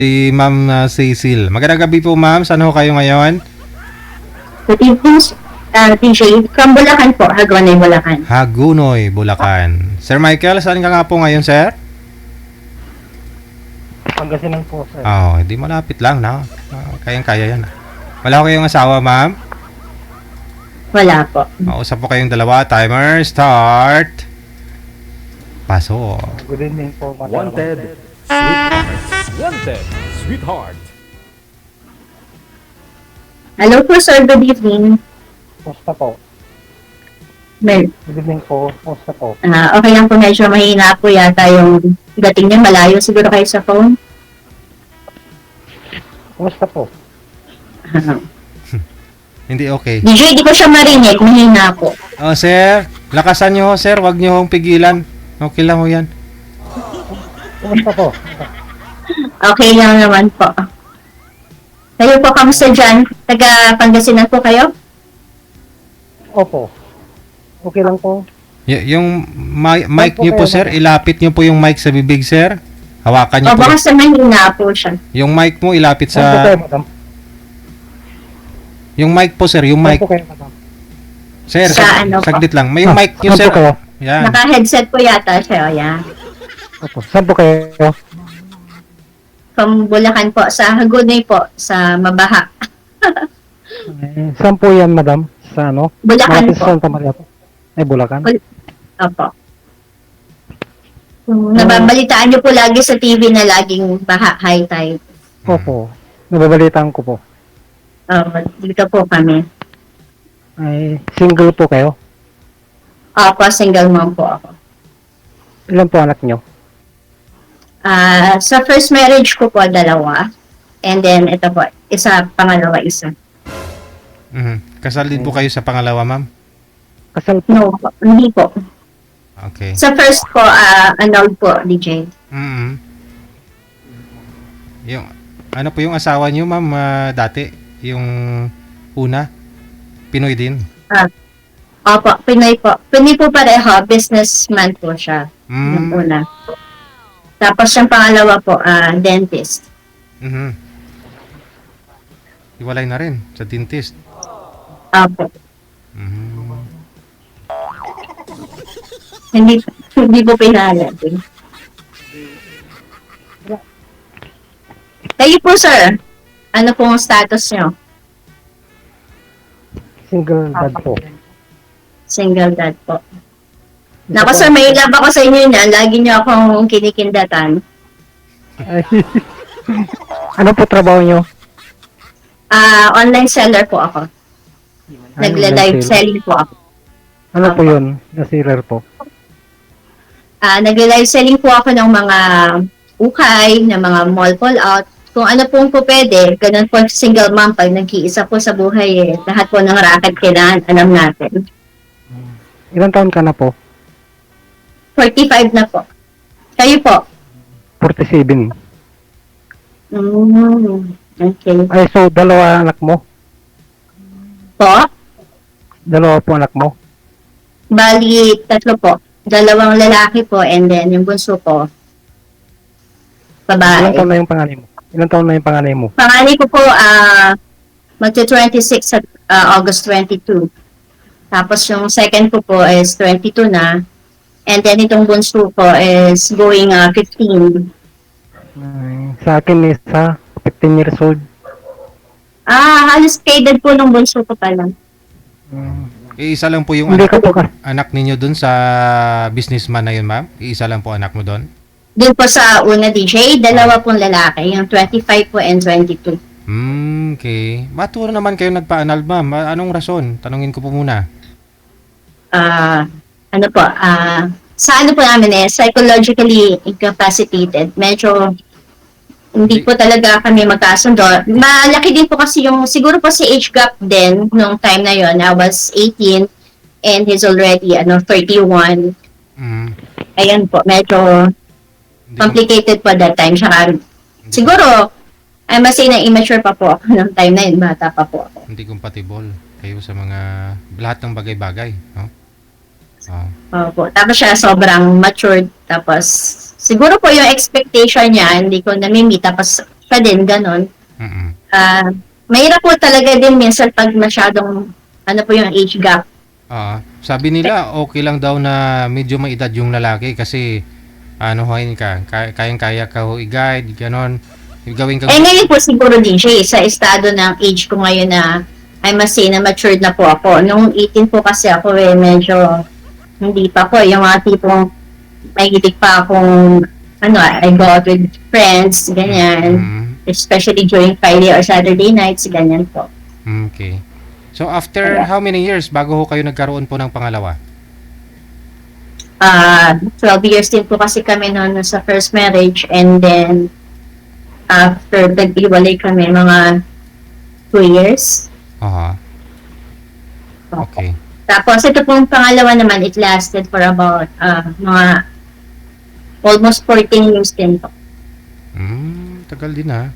Si Ma'am Cecil. Magandang gabi po, ma'am. Saan ho kayo ngayon? Good evening, DJ. From Bulacan po, Hagonoy, Bulacan. Hagunoy, Bulacan. Sir Michael, saan ka nga po ngayon, sir? Pangasinan po, sir. Hindi malapit lang, no? Kayang-kaya yan. Wala ko kayong asawa, ma'am? Wala po. Mausap po kayong dalawa. Timer, start. Paso. Good evening po, madam. Wanted, sweetheart. Wanted, sweetheart. Hello po, sir. Good evening. Kumusta po? Well, Good evening po. Kumusta po? okay lang po. Medyo mahina po yata yung dating niya. Malayo siguro kayo sa phone. Kumusta po? Hindi okay. DJ, di ko siya marinig. Mahina po. Sir, lakasan nyo ho, sir. Huwag nyo hong pigilan. Okay lang ho yan. Kumusta po? Okay lang naman po. Kayo po, kamusta dyan? Taga Pangasinan po kayo? Opo. Okay lang po. Yung mic nyo po, sir, ilapit nyo po yung mic sa bibig, sir. Hawakan nyo O po. baka sa mahina po siya. Yung mic mo, ilapit Saan po kayo, sa... madam? Yung mic po, sir. Yung Saan mic. po kayo, madam? Sir, Sa ano po? saglit lang. May yung mic nyo, Saan sir. po kayo? Yan. Naka-headset po yata siya. O yan. Opo. Saan po kayo? From Bulacan po. Sa Hagonoy po. Sa Mabaha. Saan po yan, madam? Sa ano? Bulacan Malapit po. sa Santa Maria po. Ay, Bulacan? Opo. Nababalitaan niyo po lagi sa TV na laging baha, high tide. Opo. Nababalitaan ko po. Dito po kami. Ay, single po kayo? Opo, single mom po ako. Ilan po anak nyo? Sa first marriage ko po, 2. And then, ito po, pangalawa, isa. Kasal din po kayo sa pangalawa, ma'am? Kasal po. No po, hindi po. Okay. Sa first po, annulled po, DJ. Yung, ano po yung asawa niyo, ma'am, dati? Yung una? Pinoy din? Opo, Pinoy po. Pinoy po pareho, businessman po siya. Yung una. Tapos yung pangalawa po, dentist. Iwalay na rin sa dentist. Opo. Mhm. Hindi po pinala din. Kayo po, sir. Ano pong status nyo? Single dad po. Single dad po. Naku, sir, may love ako sa inyo niyan. Lagi nyo akong kinikindatan. Ay. Ano po trabaho nyo? Online seller po ako. Nagla-live selling po ako. Ano po yun? Nasirer po. Nagla-live selling po ako ng mga ukay, ng mga mall call out. Kung ano pong po pwede, ganun po single mom pag nag-iisa po sa buhay lahat po ng racket kailangan alam natin. Ilan taon ka na po? 45 na po. Kayo po? 47. Okay. Ay, so dalawa anak mo? Po? Dalawa po anak mo? Bali, 3 po. 2 lalaki po and then yung bunso ko, Ilan taon babae. na yung panganay mo? Ilan taon na yung panganay mo? Panganay ko po, magti-26 sa August 22. Tapos yung second ko po is 22 na. And then itong bunso ko is going 15. Sa akin is 15 years old. Halos kaedad po nung bunso ko pa lang. Iisa lang po yung Hindi ka po ka. anak ninyo dun sa businessman na yun, ma'am? Iisa lang po anak mo dun? Doon po sa una DJ, 2 pong lalaki, yung 25 po and 22. Okay. Ba't naman kayo nagpa-anal, ma'am? Anong rason? Tanungin ko po muna. Ano po, sa ano po namin psychologically incapacitated. Medyo hindi po talaga kami magkasundo. Malaki din po kasi yung, siguro po si age gap din nung time na yon. I was 18 and he's already 31. Ayan po, medyo complicated po that time. Saka, siguro, I must say na immature pa po ako nung time na yun. Bata pa po ako. Hindi compatible kayo sa mga lahat ng bagay-bagay, no? Opo. Tapos siya sobrang matured. Tapos siguro po yung expectation niya, hindi ko nami-meet. Tapos pa din, ganon. Mm-mm. Mahirap po talaga din minsan pag masyadong, ano po yung age gap. Sabi nila, okay lang daw na medyo may edad yung lalaki kasi ano hoin ka, kayang-kaya ka ho i-guide, ganon. Gawin ka. Ngayon po siguro din siya, sa estado ng age ko ngayon na, I must say na matured na po ako. Nung 18 po kasi ako medyo hindi pa po. Yung mga tipong may hilig pa akong, I go out with friends, ganyan. Especially during Friday or Saturday nights, ganyan po. Okay. So after how many years bago ho kayo nagkaroon po ng pangalawa? 12 years din po kasi kami noon sa first marriage, and then after nag-iwalay kami mga 2 years. Okay. Tapos ito pong pangalawa naman, it lasted for about mga almost 14 years din po. Tagal din ha.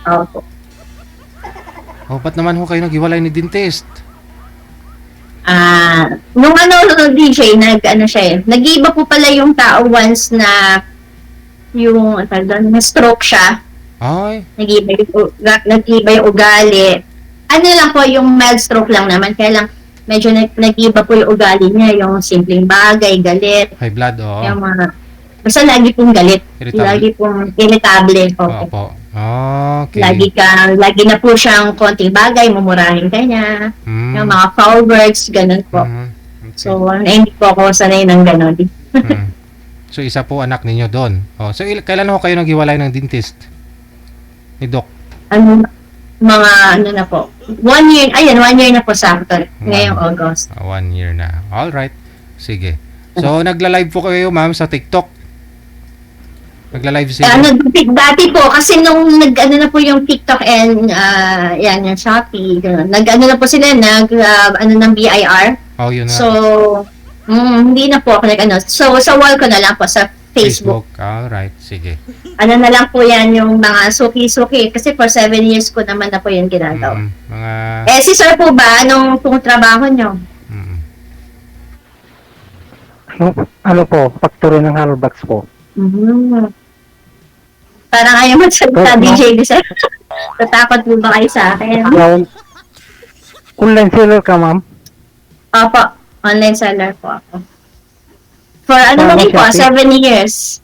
Opo. Ba't naman ho kayo naghiwalay ni dentist? Nung DJ, nag-iiba po pala yung tao once na yung, na-stroke siya. Ay, Nag-iba yung ugali. Ano lang po, yung mild stroke lang naman, kaya lang medyo nag-iba po yung ugali niya, yung simpleng bagay, galit, high blood, yung mga, basta lagi pong galit, Irritable. lagi pong irritable. Opo. Okay. Lagi na po siyang konting bagay, mumurahin ka niya, yung mga foul words, ganun po. Okay. So, hindi po ako sanay ng ganun. So, isa po anak ninyo doon. So, kailan ho kayo naghiwalay ng dentist? Ni Doc? Mga na po. 1 year, 1 year na po sa akin. Ngayong August. 1 year na. Alright. Sige. So, nagla-live po kayo, ma'am, sa TikTok? Nagla-live sila? Dati po, kasi nung na po yung TikTok and yung Shopee, na po sila, ng BIR. Yun na. So, hindi na po ako So, sa wall ko na lang po, sa Facebook. Alright. Sige. Na lang po yan, yung mga suki-suki. Kasi for 7 years ko naman na po yung ginagawa. Si sir po ba, anong trabaho nyo? Ano po, factory ng Halobox po. Parang ayaw magsalita, DJ. Tatakot po ba kayo sa akin? Online seller ka, ma'am? Opo, online seller po ako. For mo rin po, 7 years.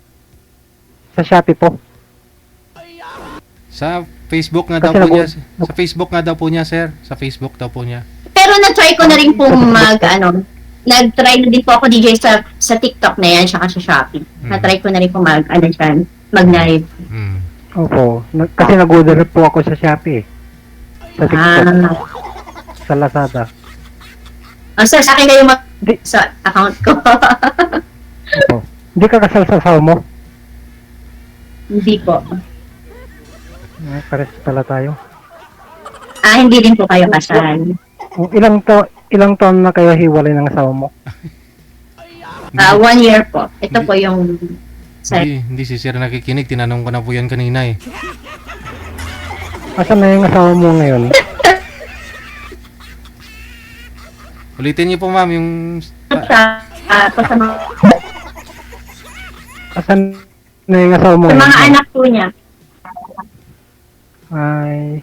Sa Shopee po. Sa Facebook nga daw po niya. Sa Facebook nga daw po niya, sir. Sa Facebook daw po niya. Pero na-try ko na rin po nag-try na din po ako DJ sa TikTok na yan, saka sa Shopee. Na-try ko na rin po mag-live. Opo. Kasi nag-order po ako sa Shopee. Sa TikTok. Sa Lazada. Sir, sa akin kayo sa account ko. Opo. Hindi ka kasal sa asawa mo? Hindi po. Pares pala tayo. Hindi din po kayo kasal. Ilang taon na kayo hiwalay ng asawa mo? 1 year po. Ito po yung Hindi si sir nakikinig. Tinanong ko na po yan kanina eh. Asan na yung asawa mo ngayon? Ulitin niyo po, ma'am, yung... Asan na yung asawa mo sa ngayon? mga anak po niya. Ay,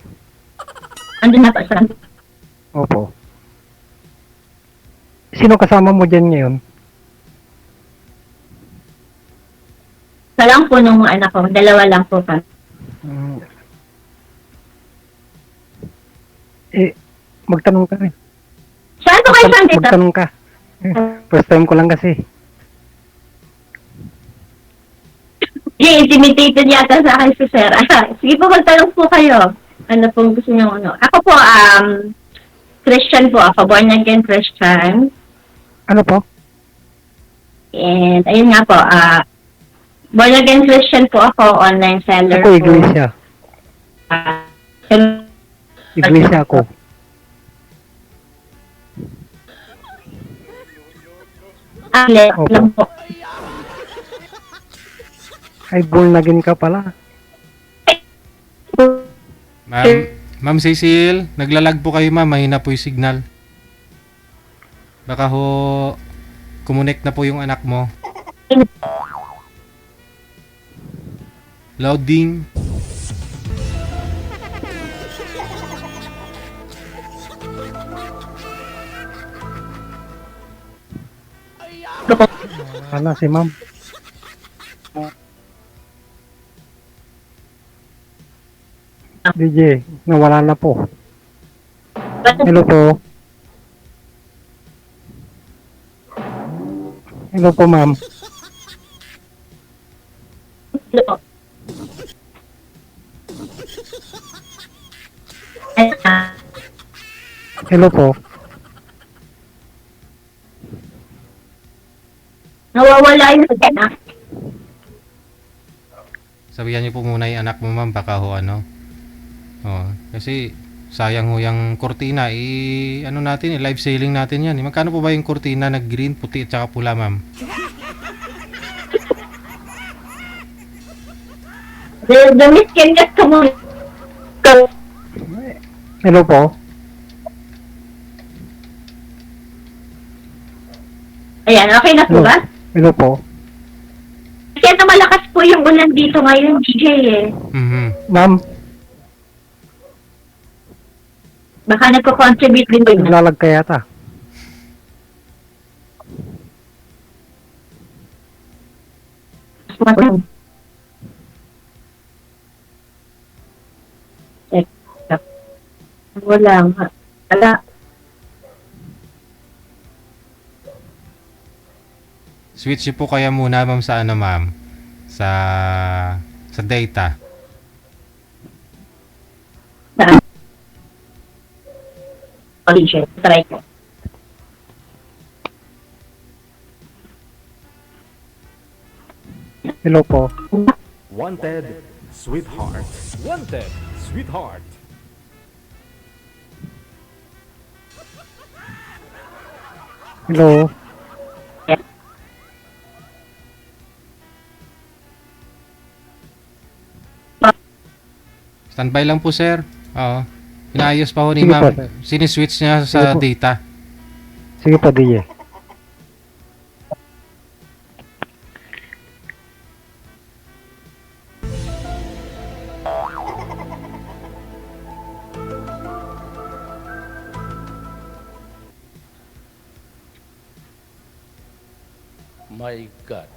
Andun na po siya. opo. Sino kasama mo dyan ngayon? Sa lang po nung anak ko. 2 lang po pa. Magtanong ka rin. Saan po kayo saan dito? Magtanong ka. First time ko lang kasi. Intimidated yata sa akin si Sir. Sige po, magtanong po kayo. Ano pong gusto niyo Ako po, Christian po ako. Born again Christian. Ano po? And, ayun nga po, born again Christian po ako. Online seller Ako, po. iglesia. Iglesia ako. Opo. Lang po. Ay, born again ka pala. Ma'am Cecil, naglalag po kayo, ma'am. Mahina po yung signal. Baka ho, kumunik na po yung anak mo. Loading. Ano si ma'am? DJ, nawala na po. Hello po. Hello po, ma'am. Hello po. Nawawala yung anak. Sabihan niyo po muna yung anak mo, ma'am, baka ho ano. Oh, kasi sayang ho yung kurtina, ano natin, live selling natin yan. Magkano po ba yung kurtina na green, puti at saka pula, ma'am? Gamiskin ka mo. Hello po. Ayan, okay na po Hello. ba? Hello po. Kaya na malakas po yung ulan dito ngayon, DJ eh. Ma'am, Baka nagko-contribute din ba yun? naglalag ka yata. Wala nga. Wala. Switch niyo po kaya muna, ma'am, sa ano, ma'am? Sa data. DJ, try ko. Hello po. Wanted, sweetheart. Wanted, sweetheart. Hello. Standby lang po, sir. Oo. Inaayos pa ho ni Sige po, ma'am. sir. Siniswitch niya Sige sa po. data. Sige po, DJ. My God.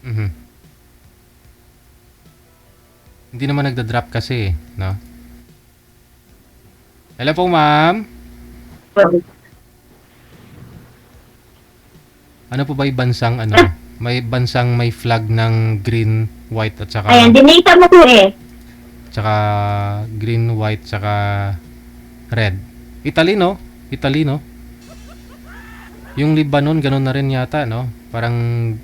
Mhm. Hindi naman nagda-drop kasi, no? Hello po, ma'am. Ano po ba yung bansang ano? May bansang may flag ng green, white at saka Ayan, dinata mo po eh. tsaka green, white tsaka red. Italy, no? Italy, no? Yung Lebanon ganun na rin yata, no? Parang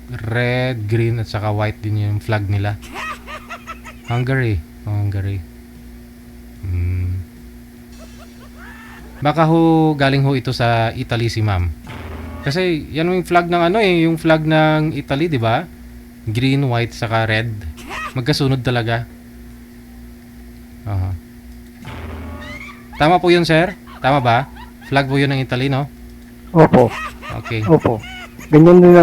red, green at saka white din yung flag nila. Hungary. Oh, Hungary. Baka ho galing ho ito sa Italy si ma'am. Kasi yan yung flag ng ano eh, yung flag ng Italy, 'di ba? Green, white saka red. Magkasunod talaga. Aha. Tama po 'yun, sir? Tama ba? Flag po 'yun ng Italy, no? Opo. Okay. Opo. Ganyan din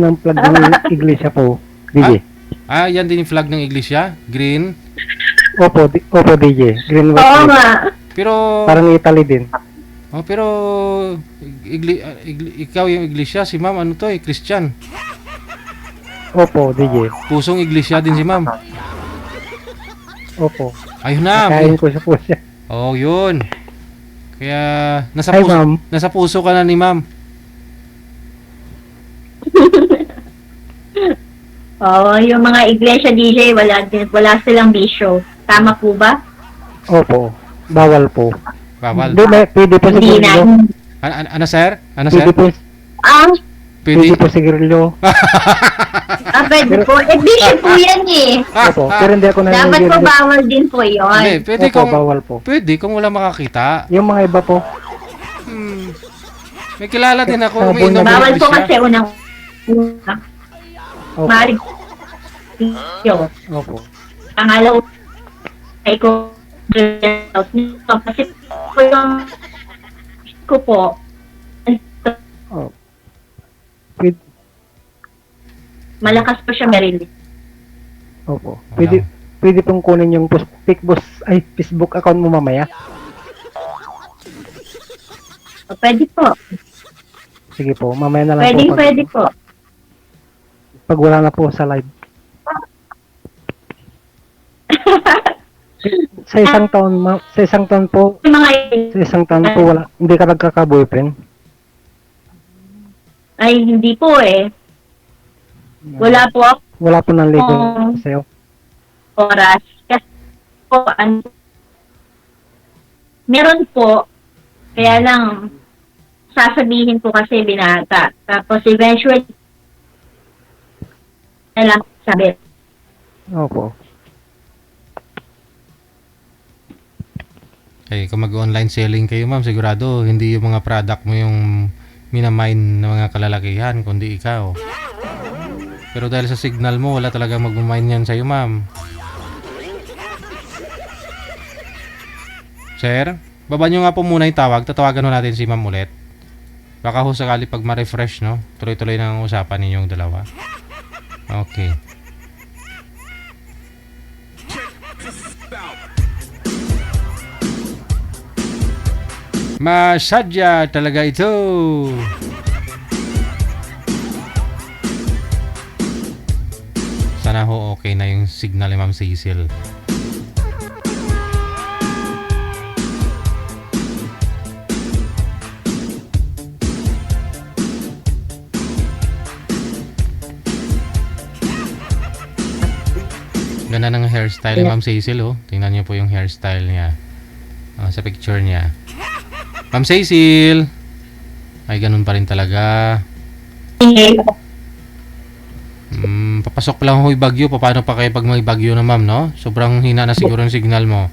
ang flag ng iglesia po, DJ. Yan din yung flag ng iglesia, green. Opo, opo, DJ. Green, white, Oo red. nga. Pero Parang Italy din. pero ikaw yung iglesia, si ma'am ano to eh, Christian. Opo, DJ. Pusong iglesia din si ma'am. Opo. Ayun na. Kain ko sa puso. Oh, yun. Kaya Hi, ma'am. nasa puso ka na ni ma'am. Oo, yung mga iglesia DJ, wala silang bisyo. Tama po ba? Opo. Bawal po. Bawal. Hindi, pwede po Hindi na. sigarilyo. Ano sir? Ano sir? Pwede po, Ang, pwede po sigarilyo. pwede po. Eh, bisyo po yan eh. Opo. Pero hindi ako Dapat po naninigarilyo. bawal din po Hindi, yun. pwede Opo, kung bawal po. wala makakita. Yung mga iba po. May kilala din ako, Sabon umiinom na ng Bawal po iglesia. kasi unang Opo. marig bisyo. Opo. pangalaw ay ko out nito kasi po yung ko po Oh. Pwede, malakas po siya marinig. opo. Pwede pong kunin yung Facebook account mo mamaya. Pwede po. Sige po, mamaya na lang po. Pwede po. Pag wala na po sa live. Sa isang taon po, Yung mga wala, hindi ka nagkaka-boyfriend. ay hindi po eh. Wala po ako Wala po ng ligo Oh. sa'yo. oras. Kasi po, meron po, kaya lang, sasabihin po kasi binata. Tapos eventually, na lang sabi. Opo. Eh, kung mag-online selling kayo, ma'am, sigurado hindi yung mga product mo yung minamine ng mga kalalakihan, kundi ikaw. Pero dahil sa signal mo, wala talagang mag-mine yan sa'yo, ma'am. Sir, baba nyo nga po muna yung tawag. Tatawagan ho natin si ma'am ulit. Baka ho sakali pag ma-refresh, no? Tuloy-tuloy na ang usapan ninyong dalawa. Okay. Masadya talaga ito. Sana ho okay na yung signal ni Ma'am Cecil. Ganda ng hairstyle ni Ma'am Cecil, oh. Tingnan niyo po yung hairstyle niya. Sa picture niya. Ma'am Cecil! Ay, ganun pa rin talaga. Papasok pa lang ho yung bagyo. Paano pa kayo pag may bagyo na, ma'am, no? Sobrang hina na siguro yung signal mo.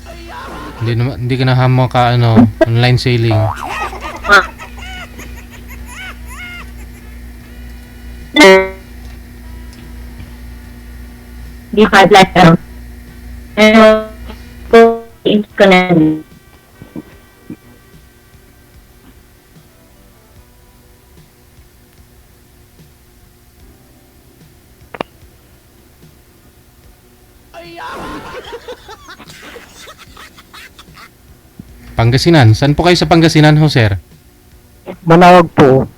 Hindi ka na maka, online sailing. Di pa like pero ko na Pangasinan. Saan po kayo sa Pangasinan, ho, sir? Manawag po.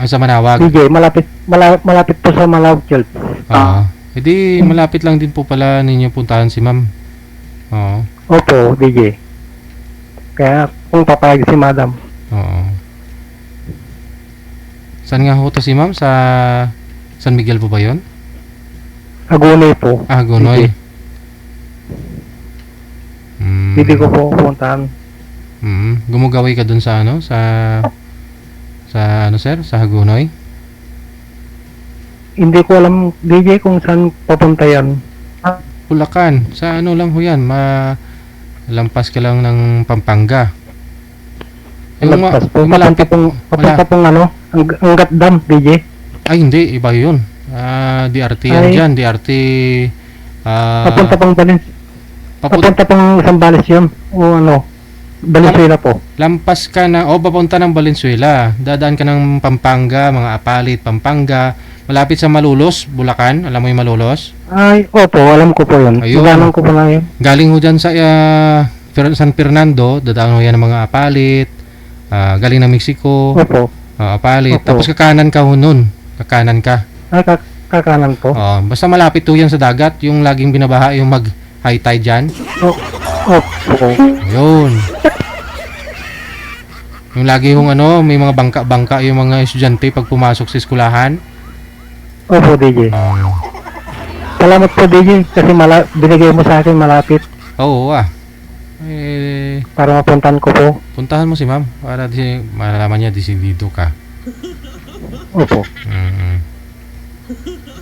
Sa Manawag. DJ, malapit po sa Manawag Church. Edi malapit lang din po pala ninyo puntahan si ma'am. Oo. Opo, DJ. Kaya kung papayag si madam. Oo. Saan nga ho to si ma'am? Sa San Miguel po ba yun? Agunay po. Gunoy. Hindi ko po puntahan. Gumugaway ka dun sa sa sir? Sa Hagunoy? Hindi ko alam, DJ, kung saan papunta yan. Bulacan. Sa lang ho yan? Lampas ka lang ng Pampanga. Lagpas po. yung malapit Papunta pong Angat Dam, DJ. Ay, hindi. Iba yun. DRT yan Ay. dyan. DRT. Papunta pong papunta pong Zambales yun. O Valenzuela po. Lampas ka na, papunta ng Valenzuela. Dadaan ka ng Pampanga, mga Apalit, Pampanga. Malapit sa Malulos, Bulacan. Alam mo yung Malulos? Ay, opo, alam ko po yun. Ayun. Magalang ko po na yun. Galing ho dyan sa San Fernando. Dadaan ho yan ng mga Apalit. Galing ng Mexico. Opo. Apalit. Opo. Tapos kakanan ka ho nun. Kakanan ka. Ay, kakanan po. Basta malapit ho yan sa dagat. Yung laging binabaha yung mag-high tide dyan. Opo. Ayun. Yung lagi hong may mga bangka-bangka yung mga estudyante pag pumasok sa eskulahan. Opo, DJ. Salamat po, DJ, kasi binigay mo sa akin malapit Oo para mapuntahan ko po. puntahan mo si ma'am para malaman niya desidido ka. Opo. Mm-hmm.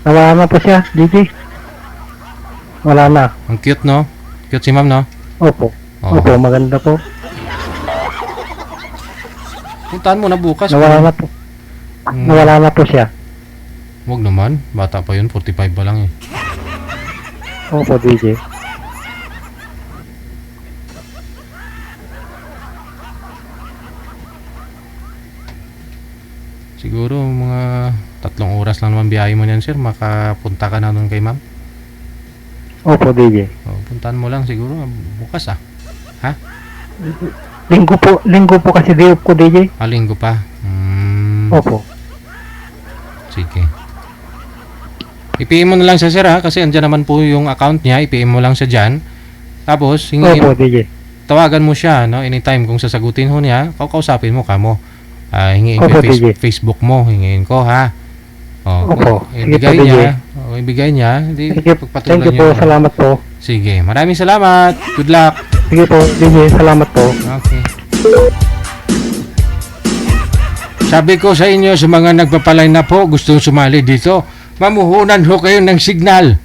Nawala na po siya, DJ. Wala na. Ang cute, no? Cute si ma'am, no? Opo. Oo. Opo, maganda po. Puntahan mo na bukas. Nawala na po. Nawala na po siya. Huwag naman. Bata pa yun. 45 pa lang eh. Opo, DJ. Siguro mga 3 oras lang naman biyahe mo niyan, sir. Makapunta ka na nun kay ma'am. Opo, DJ. O, puntahan mo lang siguro bukas Linggo po kasi day off ko, DJ. Linggo pa. Opo. Sige. I-PM mo na lang siya, sir, ha? Kasi andyan naman po yung account niya. I-PM mo lang siya dyan. Tapos, Opo, DJ. tawagan mo siya, no? Anytime kung sasagutin ho niya, kausapin mo kamo. Hingiin ko Opo, yung DJ. Facebook mo, hingiin ko, ha? Opo. Sige Ibigay po, DJ. niya. Ibigay niya. Hindi, Sige, pagpatuloy thank you niyo. po. Salamat po. Sige, maraming salamat. Good luck. Sige po, DJ. Salamat po. Okay. Sabi ko sa inyo, sa mga nagpapalay na po, gustong sumali dito, mamuhunan ho kayo ng signal.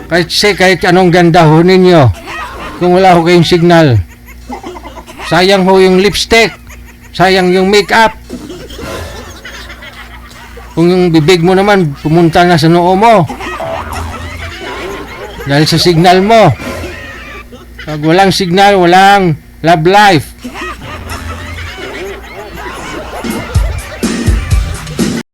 Kasi kahit anong ganda ho ninyo, kung wala ho kayong signal, sayang ho yung lipstick, sayang yung makeup. Kung yung bibig mo naman, pumunta na sa noo mo. Dahil sa signal mo. Pag walang signal, walang love life.